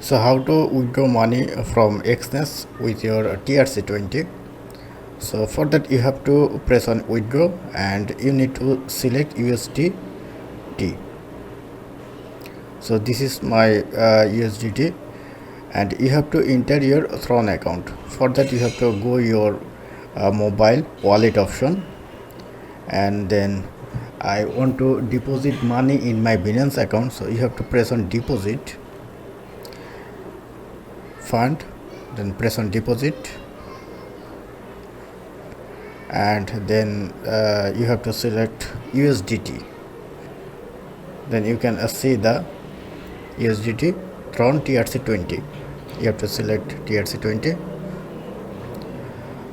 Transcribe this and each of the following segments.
So how to withdraw money from Exness with your TRC20. So for that you have to press on withdraw and you need to select USDT. So this is my USDT and you have to enter your Tron account. For that you have to go your mobile wallet option, and then I want to deposit money in my Binance account, so you have to press on deposit, fund, then press on deposit, and then you have to select USDT. Then you can see the USDT Tron TRC20. You have to select TRC20.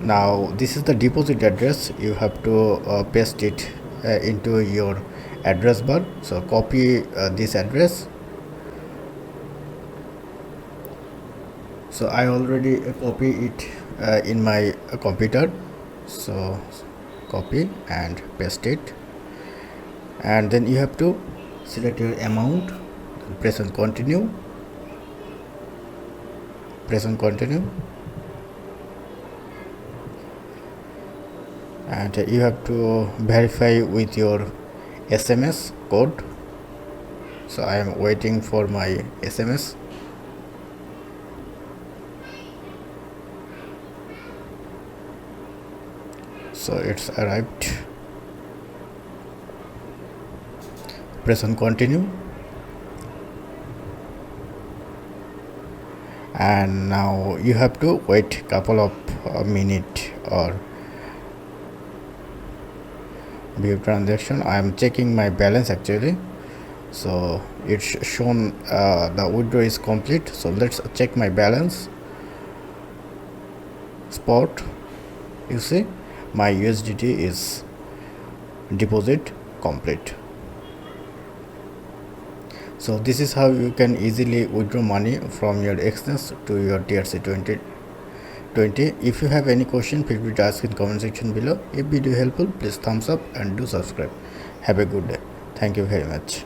Now this is the deposit address. You have to paste it into your address bar. So copy this address. So I already copy it in my computer. So copy and paste it, and then you have to select your amount, press on continue, and you have to verify with your SMS code. So I am waiting for my SMS. So it's arrived. Press on continue, and now you have to wait couple of minutes or view transaction. I am checking my balance actually, so it's shown the withdrawal is complete. So let's check my balance. Spot, you see my USDT is deposit complete. So this is how you can easily withdraw money from your Exness to your TRC20. If you have any question, feel free to ask in comment section below. If video helpful, please thumbs up and do subscribe. Have a good day. Thank you very much.